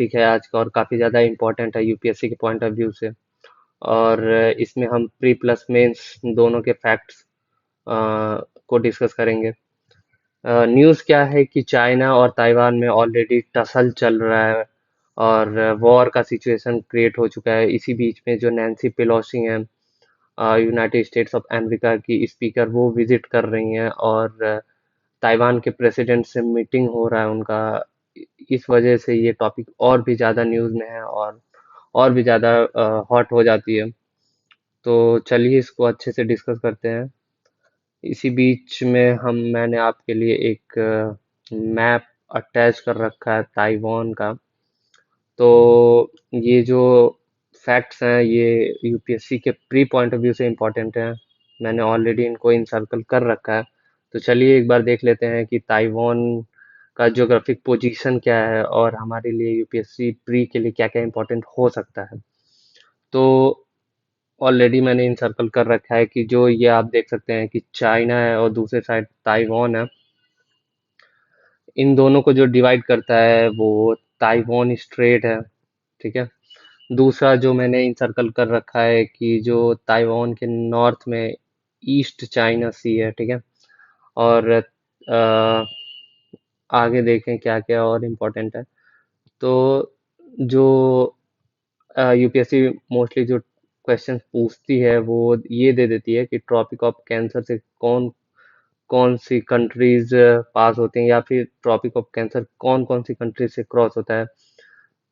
Topic है आज का और काफ़ी ज़्यादा इम्पोर्टेंट है यूपीएससी के पॉइंट ऑफ व्यू से। और इसमें हम प्री प्लस मेंस दोनों के फैक्ट्स को डिस्कस करेंगे। न्यूज़ क्या है कि चाइना और ताइवान में ऑलरेडी टसल चल रहा है और वॉर का सिचुएशन क्रिएट हो चुका है। इसी बीच में जो नैन्सी पेलोसी हैं, यूनाइटेड स्टेट्स ऑफ अमेरिका की स्पीकर, वो विजिट कर रही हैं और ताइवान के प्रेसिडेंट से मीटिंग हो रहा है उनका। इस वजह से ये टॉपिक और भी ज़्यादा न्यूज़ में है और भी ज़्यादा हॉट हो जाती है। तो चलिए इसको अच्छे से डिस्कस करते हैं। इसी बीच में मैंने आपके लिए एक मैप अटैच कर रखा है ताइवान का। तो ये जो फैक्ट्स हैं ये यूपीएससी के प्री पॉइंट ऑफ व्यू से इम्पोर्टेंट हैं। मैंने ऑलरेडी इनको इनसर्कल कर रखा है। तो चलिए एक बार देख लेते हैं कि ताइवान का ज्योग्राफिक पोजीशन क्या है और हमारे लिए यूपीएससी प्री के लिए क्या क्या इम्पोर्टेंट हो सकता है। तो ऑलरेडी मैंने इनसर्कल कर रखा है कि जो ये आप देख सकते हैं कि चाइना है और दूसरे साइड ताइवान है। इन दोनों को जो डिवाइड करता है वो ताइवान स्ट्रेट है। ठीक है। दूसरा जो मैंने इंसर्कल कर रखा है कि जो ताइवान के नॉर्थ में ईस्ट चाइना सी है। ठीक है। और आगे देखें क्या क्या और इम्पोर्टेंट है। तो जो यूपीएससी मोस्टली जो क्वेश्चन पूछती है वो ये दे देती है कि ट्रॉपिक ऑफ कैंसर से कौन कौन सी कंट्रीज पास होती हैं या फिर ट्रॉपिक ऑफ कैंसर कौन कौन सी कंट्रीज से क्रॉस होता है।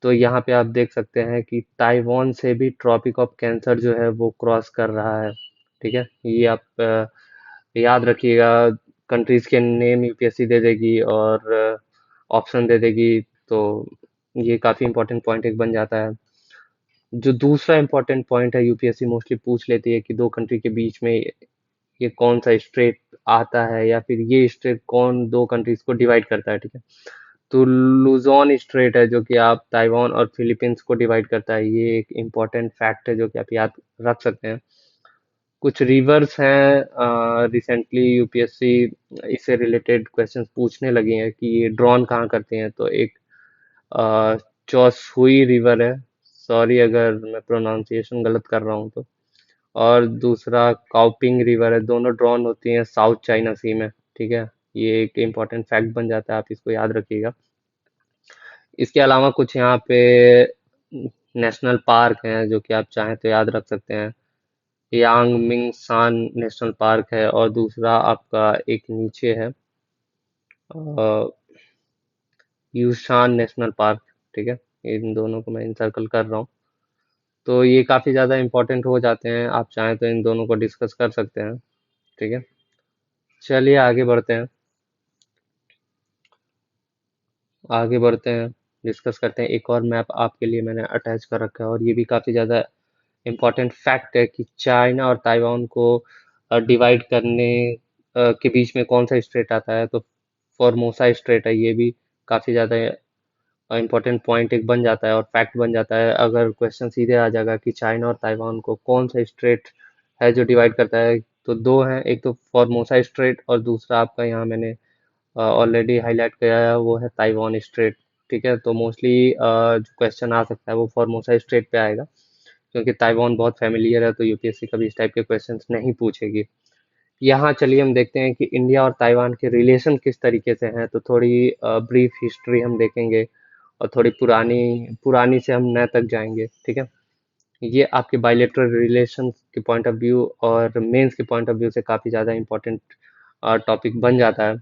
तो यहाँ पे आप देख सकते हैं कि ताइवान से भी ट्रॉपिक ऑफ कैंसर जो है वो क्रॉस कर रहा है। ठीक है। ये आप याद रखिएगा। कंट्रीज के नेम यूपीएससी दे देगी और ऑप्शन दे देगी। तो ये काफ़ी इंपॉर्टेंट पॉइंट एक बन जाता है। जो दूसरा इंपॉर्टेंट पॉइंट है यूपीएससी मोस्टली पूछ लेती है कि दो कंट्री के बीच में ये कौन सा स्ट्रेट आता है या फिर ये स्ट्रेट कौन दो कंट्रीज को डिवाइड करता है। ठीक है। तो लुजोन स्ट्रेट है जो कि आप ताइवान और फिलीपींस को डिवाइड करता है। ये एक इम्पॉर्टेंट फैक्ट है जो कि आप याद रख सकते हैं। कुछ रिवर्स हैं, रिसेंटली यूपीएससी इससे रिलेटेड क्वेश्चंस पूछने लगी हैं कि ये ड्रॉन कहाँ करते हैं। तो एक चौसुई रिवर है। सॉरी अगर मैं प्रोनाउंसिएशन गलत कर रहा हूँ तो। और दूसरा काओपिंग रिवर है। दोनों ड्रॉन होती हैं साउथ चाइना सी में। ठीक है। ये एक इम्पॉर्टेंट फैक्ट बन जाता है, आप इसको याद रखिएगा। इसके अलावा कुछ यहाँ पे नेशनल पार्क हैं जो कि आप चाहें तो याद रख सकते हैं। यांग मिंग सांग नेशनल पार्क है और दूसरा आपका एक नीचे है यूशान नेशनल पार्क। ठीक है। इन दोनों को मैं इंसर्कल कर रहा हूँ। तो ये काफ़ी ज़्यादा इंपॉर्टेंट हो जाते हैं, आप चाहें तो इन दोनों को डिस्कस कर सकते हैं। ठीक है। चलिए आगे बढ़ते हैं। आगे बढ़ते हैं, डिस्कस करते हैं। एक और मैप आपके लिए मैंने अटैच कर रखा है और ये भी काफ़ी ज़्यादा इम्पॉर्टेंट फैक्ट है कि चाइना और ताइवान को डिवाइड करने के बीच में कौन सा स्ट्रेट आता है। तो फॉर्मोसा स्ट्रेट है। ये भी काफ़ी ज़्यादा इम्पोर्टेंट पॉइंट एक बन जाता है और फैक्ट बन जाता है। अगर क्वेश्चन सीधे आ जाएगा कि चाइना और ताइवान को कौन सा स्ट्रेट है जो डिवाइड करता है, तो दो हैं, एक तो फॉर्मोसा स्ट्रेट और दूसरा आपका यहाँ मैंने ऑलरेडी हाईलाइट किया है वो है ताइवान स्ट्रेट। ठीक है। तो मोस्टली जो क्वेश्चन आ सकता है वो फॉर्मोसा स्ट्रेट पे आएगा क्योंकि ताइवान बहुत फेमिलियर है, तो यूपीएससी कभी इस टाइप के क्वेश्चंस नहीं पूछेगी। यहाँ चलिए हम देखते हैं कि इंडिया और ताइवान के रिलेशन किस तरीके से हैं। तो थोड़ी ब्रीफ हिस्ट्री हम देखेंगे और थोड़ी पुरानी पुरानी से हम नए तक जाएंगे। ठीक है। ये आपके बायलैटरल रिलेशन के पॉइंट ऑफ व्यू और मेंस के पॉइंट ऑफ व्यू से काफ़ी ज़्यादा इंपॉर्टेंट टॉपिक बन जाता है।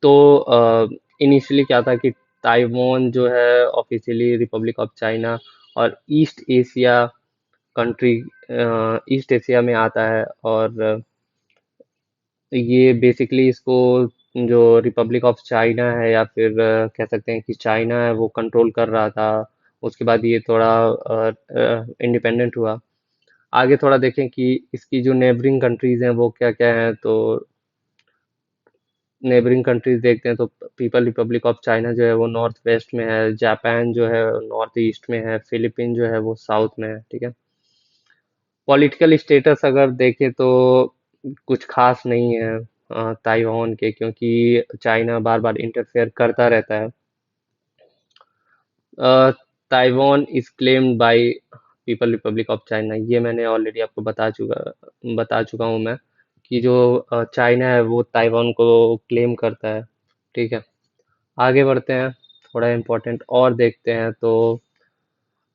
तो इनिशियली क्या था कि ताइवान जो है ऑफिशियली रिपब्लिक ऑफ चाइना और कंट्री ईस्ट एशिया में आता है। और ये बेसिकली इसको जो रिपब्लिक ऑफ चाइना है या फिर कह सकते हैं कि चाइना है वो कंट्रोल कर रहा था। उसके बाद ये थोड़ा इंडिपेंडेंट हुआ। आगे थोड़ा देखें कि इसकी जो नेबरिंग कंट्रीज हैं वो क्या क्या हैं। तो नेबरिंग कंट्रीज देखते हैं तो पीपल रिपब्लिक ऑफ चाइना जो है वो नॉर्थ वेस्ट में है। जापान जो है नॉर्थ ईस्ट में है। फिलीपीन जो है वो साउथ में है। ठीक है। पॉलिटिकल स्टेटस अगर देखें तो कुछ खास नहीं है ताइवान के, क्योंकि चाइना बार बार इंटरफेयर करता रहता है। Taiwan is claimed by people Republic of China. ये मैंने ऑलरेडी आपको बता चुका हूँ मैं कि जो चाइना है वो ताइवान को क्लेम करता है। ठीक है, आगे बढ़ते हैं, थोड़ा इम्पोर्टेंट और देखते हैं। तो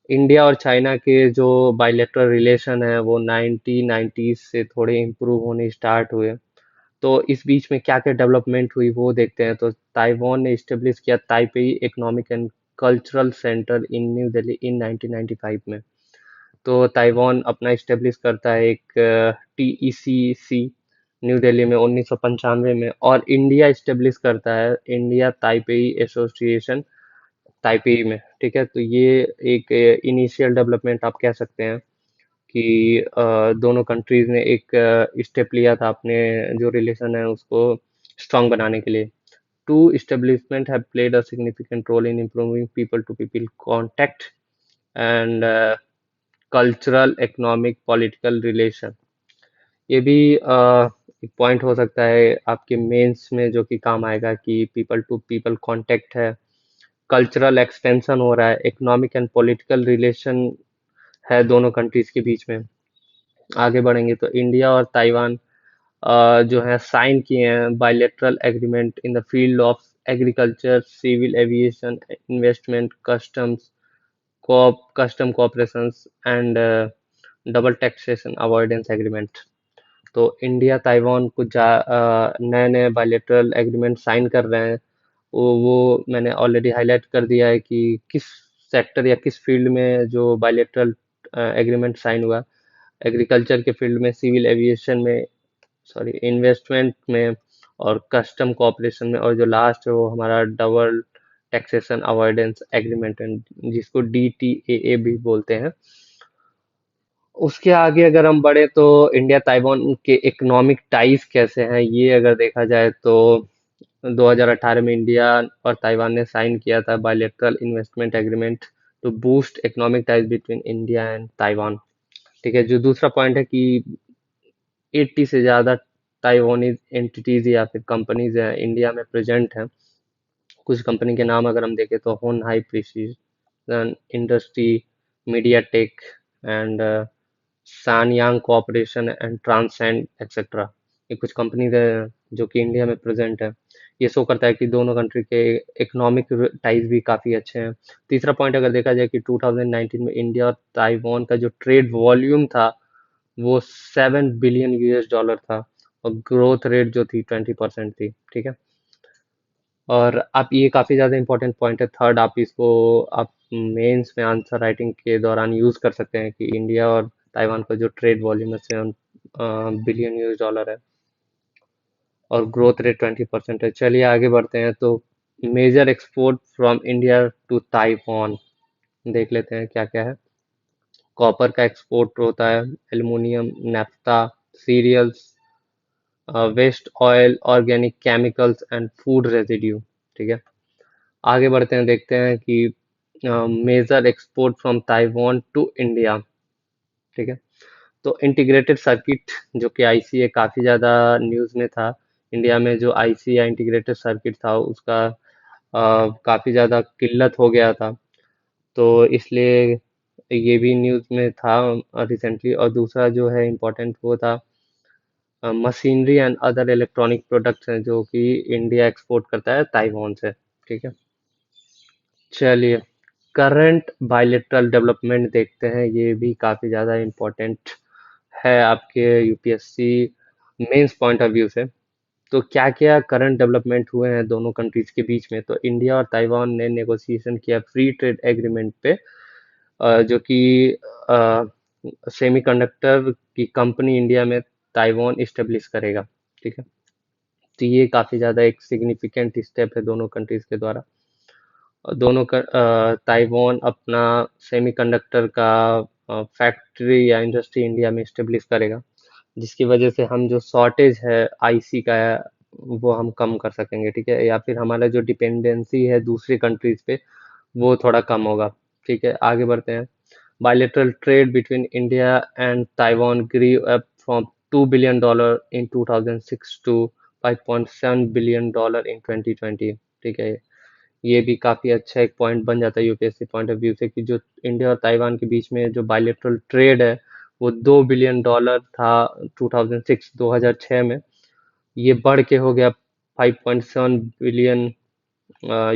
इंडिया और चाइना के जो बायलैटरल रिलेशन है वो 1990s से थोड़े इम्प्रूव होने स्टार्ट हुए। तो इस बीच में क्या क्या डेवलपमेंट हुई वो देखते हैं। तो ताइवान ने इस्टेब्लिश किया Taipei economic and cultural centre in New Delhi in 1995 में। तो ताइवान अपना इस्टेब्लिश करता है एक टीईसीसी न्यू दिल्ली में 1995 में, और इंडिया इस्टेब्लिश करता है इंडिया ताइपेई एसोसिएशन ताइपेई में। ठीक है, तो ये एक इनिशियल डेवलपमेंट आप कह सकते हैं कि दोनों कंट्रीज ने एक स्टेप लिया था अपने जो रिलेशन है उसको स्ट्रांग बनाने के लिए। To establishment have played a significant role in improving people to people contact and cultural, economic, political relation। ये भी एक पॉइंट हो सकता है आपके मेंस में जो कि काम आएगा कि पीपल टू पीपल कांटेक्ट है, कल्चरल एक्सपेंशन हो रहा है, इकोनॉमिक एंड पॉलिटिकल रिलेशन है दोनों कंट्रीज के बीच में। आगे बढ़ेंगे तो इंडिया और ताइवान जो है साइन किए हैं bilateral agreement in the field of agriculture, civil aviation, investment, custom cooperations and double taxation avoidance agreement. तो इंडिया ताइवान कुछ नए नए बायलैटरल एग्रीमेंट साइन कर रहे हैं। वो मैंने ऑलरेडी हाईलाइट कर दिया है कि किस सेक्टर या किस फील्ड में जो बायलैटरल एग्रीमेंट साइन हुआ। एग्रीकल्चर के फील्ड में, सिविल एविएशन में, सॉरी इन्वेस्टमेंट में, और कस्टम कोऑपरेशन में, और जो लास्ट है वो हमारा डबल टैक्सेशन अवॉइडेंस एग्रीमेंट है, जिसको DTAA भी बोलते हैं। उसके आगे अगर हम बढ़े तो इंडिया ताइवान के इकोनॉमिक टाइज कैसे हैं ये अगर देखा जाए तो 2018 में इंडिया और ताइवान ने साइन किया था bilateral investment agreement to boost economic ties between India and Taiwan. ठीक है, जो दूसरा पॉइंट है कि 80 से ज़्यादा ताइवानीज एंटिटीज या फिर कंपनीज हैं इंडिया में प्रेजेंट हैं। कुछ कंपनी के नाम अगर हम देखें तो Hon Hai precision industry, MediaTek and Sanyang corporation and Transcend etcetera. ये कुछ कंपनीज हैं जो कि इंडिया में प्रेजेंट है। ये शो करता है कि दोनों कंट्री के इकोनॉमिक टाइज भी काफ़ी अच्छे हैं। तीसरा पॉइंट अगर देखा जाए कि 2019 में इंडिया और ताइवान का जो ट्रेड वॉल्यूम था वो 7 बिलियन US डॉलर था, और ग्रोथ रेट जो थी 20% थी। ठीक है, और आप ये काफ़ी ज़्यादा इंपॉर्टेंट पॉइंट है। थर्ड, आप इसको आप मेंस में आंसर राइटिंग के दौरान यूज़ कर सकते हैं कि इंडिया और ताइवान का जो ट्रेड वॉल्यूम है 7 बिलियन US डॉलर है, और ग्रोथ रेट 20% है। चलिए आगे बढ़ते हैं। तो major export from India to Taiwan देख लेते हैं क्या क्या है। कॉपर का एक्सपोर्ट होता है, aluminium, naphtha, cereals, waste oil, organic chemicals and food residue. ठीक है, आगे बढ़ते हैं, देखते हैं कि major export from Taiwan to India. ठीक है, तो इंटीग्रेटेड सर्किट जो कि आईसीए काफ़ी ज़्यादा न्यूज़ में था। इंडिया में जो आईसी या इंटीग्रेटेड सर्किट था उसका काफ़ी ज़्यादा किल्लत हो गया था, तो इसलिए ये भी न्यूज़ में था रिसेंटली। और दूसरा जो है इम्पोर्टेंट वो था machinery and other electronic products हैं जो कि इंडिया एक्सपोर्ट करता है ताइवान से। ठीक है, चलिए करंट बायलेटरल डेवलपमेंट देखते हैं, ये भी काफ़ी ज़्यादा इम्पोर्टेंट है आपके UPSC mains point of view से। तो क्या क्या करंट डेवलपमेंट हुए हैं दोनों कंट्रीज के बीच में। तो इंडिया और ताइवान ने नेगोशिएशन किया फ्री ट्रेड एग्रीमेंट पे, जो कि सेमीकंडक्टर की कंपनी इंडिया में ताइवान इस्टेब्लिश करेगा। ठीक है, तो ये काफ़ी ज़्यादा एक सिग्निफिकेंट स्टेप है दोनों कंट्रीज के द्वारा। ताइवान अपना सेमीकंडक्टर का फैक्ट्री या इंडस्ट्री इंडिया में इस्टेब्लिश करेगा, जिसकी वजह से हम जो शॉर्टेज है आईसी का है वो हम कम कर सकेंगे। ठीक है, या फिर हमारा जो डिपेंडेंसी है दूसरी कंट्रीज पे वो थोड़ा कम होगा। ठीक है, आगे बढ़ते हैं। Bilateral trade between India and Taiwan grew up from $2 billion in 2006 to $5.7 billion in 2020। ठीक है, ये भी काफी अच्छा एक पॉइंट बन जाता है यूपीएससी पॉइंट ऑफ व्यू से कि जो इंडिया और ताइवान के बीच में जो बायलेटरल ट्रेड है वो $2 बिलियन था 2006 में। ये बढ़ के हो गया 5.7 बिलियन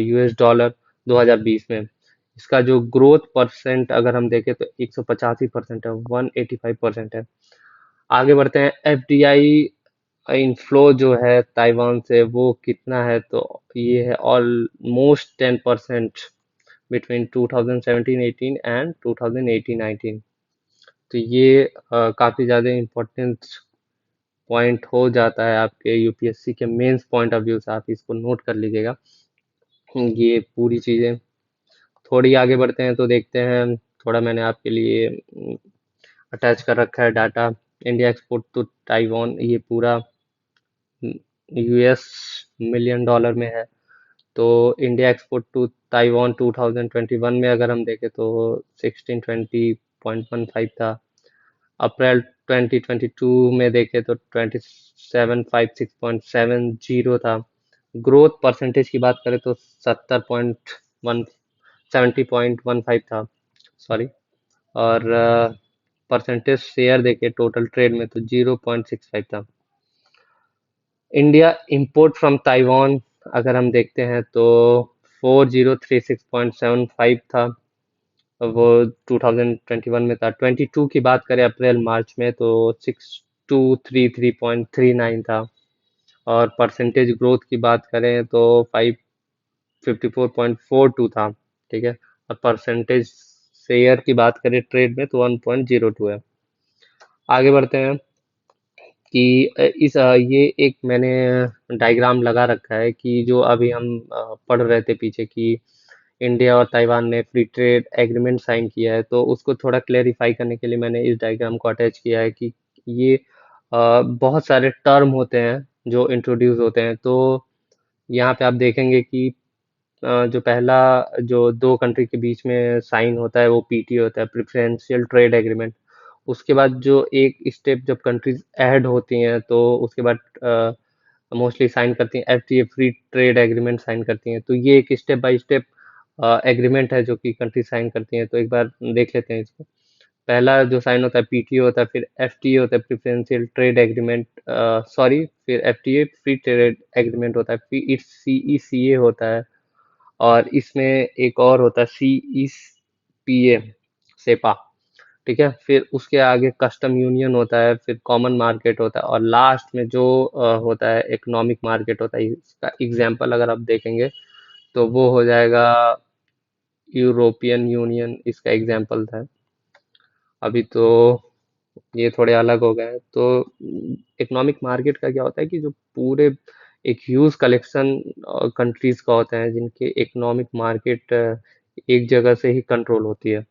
यूएस डॉलर 2020 में। इसका जो ग्रोथ परसेंट अगर हम देखें तो 185% है, 185% है। आगे बढ़ते हैं। एफडीआई इनफ्लो जो है ताइवान से वो कितना है, तो ये है ऑलमोस्ट 10% बिटवीन 2017-18 एंड 2018-19। तो ये काफी ज्यादा इम्पोर्टेंट पॉइंट हो जाता है आपके यूपीएससी के मेंस पॉइंट ऑफ व्यू से, आप इसको नोट कर लीजिएगा ये पूरी चीजें। थोड़ी आगे बढ़ते हैं तो देखते हैं, थोड़ा मैंने आपके लिए अटैच कर रखा है data. India export to Taiwan ये पूरा यूएस मिलियन डॉलर में है। तो इंडिया एक्सपोर्ट टू ताइवान 2021 में अगर हम देखें तो 1620.15 था। अप्रैल 2022 में देखें तो 2756.70 था। ग्रोथ परसेंटेज की बात करें तो 70.15 था, सॉरी। और परसेंटेज शेयर देखे टोटल ट्रेड में तो 0.65 था। इंडिया इंपोर्ट फ्रॉम ताइवान अगर हम देखते हैं तो 4036.75 था। वो 2021 में था। 22 की बात करें अप्रैल मार्च में तो 6233.39 था। और परसेंटेज ग्रोथ की बात करें तो 554.42 था। ठीक है। और परसेंटेज शेयर की बात करें ट्रेड में तो 1.02 है। आगे बढ़ते हैं कि ये एक मैंने डायग्राम लगा रखा है कि जो अभी हम पढ़ रहे थे पीछे कि इंडिया और ताइवान ने फ्री ट्रेड एग्रीमेंट साइन किया है, तो उसको थोड़ा क्लेरिफाई करने के लिए मैंने इस डायग्राम को अटैच किया है कि ये बहुत सारे टर्म होते हैं जो इंट्रोड्यूस होते हैं। तो यहाँ पे आप देखेंगे कि जो पहला जो दो कंट्री के बीच में साइन होता है वो पीटी होता है, प्रेफरेंशियल ट्रेड एग्रीमेंट। उसके बाद जो एक स्टेप जब कंट्रीज ऐड होती हैं तो उसके बाद मोस्टली साइन करती हैं FTA, free trade agreement sign करती हैं। तो ये एक स्टेप बाय स्टेप एग्रीमेंट है जो कि कंट्री साइन करती हैं। तो एक बार देख लेते हैं इसको। पहला जो साइन होता है पीटीओ होता है, फिर एफटीए होता है प्रेफरेंशियल ट्रेड एग्रीमेंट, सॉरी, फिर एफटीए फ्री ट्रेड एग्रीमेंट होता है, फिर सीईसीए होता है, और इसमें एक और होता है सीईपीए, सेपा। ठीक है। फिर उसके आगे कस्टम यूनियन होता है, फिर कॉमन मार्केट होता है, और लास्ट में जो होता है इकोनॉमिक मार्केट होता है। इसका एग्जांपल अगर आप देखेंगे तो वो हो जाएगा यूरोपियन यूनियन, इसका एग्जांपल था। अभी तो ये थोड़े अलग हो गए हैं। तो इकोनॉमिक मार्केट का क्या होता है कि जो पूरे एक ह्यूज कलेक्शन कंट्रीज का होता है जिनके इकोनॉमिक मार्केट एक जगह से ही कंट्रोल होती है।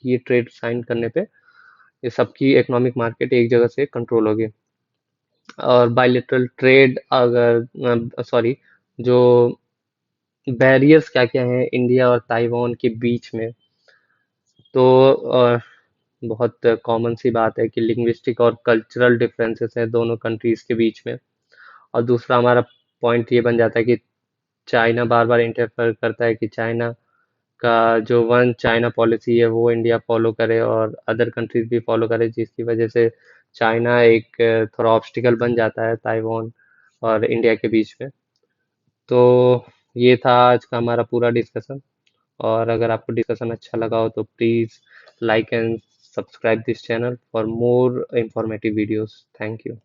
ये ट्रेड साइन करने पे ये सबकी इकोनॉमिक मार्केट एक जगह से कंट्रोल होगी। और बायलेटरल ट्रेड अगर सॉरी, जो बैरियर्स क्या क्या हैं इंडिया और ताइवान के बीच में, तो बहुत कॉमन सी बात है कि लिंग्विस्टिक और कल्चरल डिफरेंसेस हैं दोनों कंट्रीज के बीच में। और दूसरा हमारा पॉइंट ये बन जाता है कि चाइना बार बार इंटरफेयर करता है कि चाइना का जो वन चाइना पॉलिसी है वो इंडिया फॉलो करे और अदर कंट्रीज भी फॉलो करे, जिसकी वजह से चाइना एक थोड़ा ऑब्स्टिकल बन जाता है ताइवान और इंडिया के बीच में। तो ये था आज का हमारा पूरा डिस्कशन। और अगर आपको डिस्कशन अच्छा लगा हो तो please like and subscribe this channel for more informative videos. Thank you.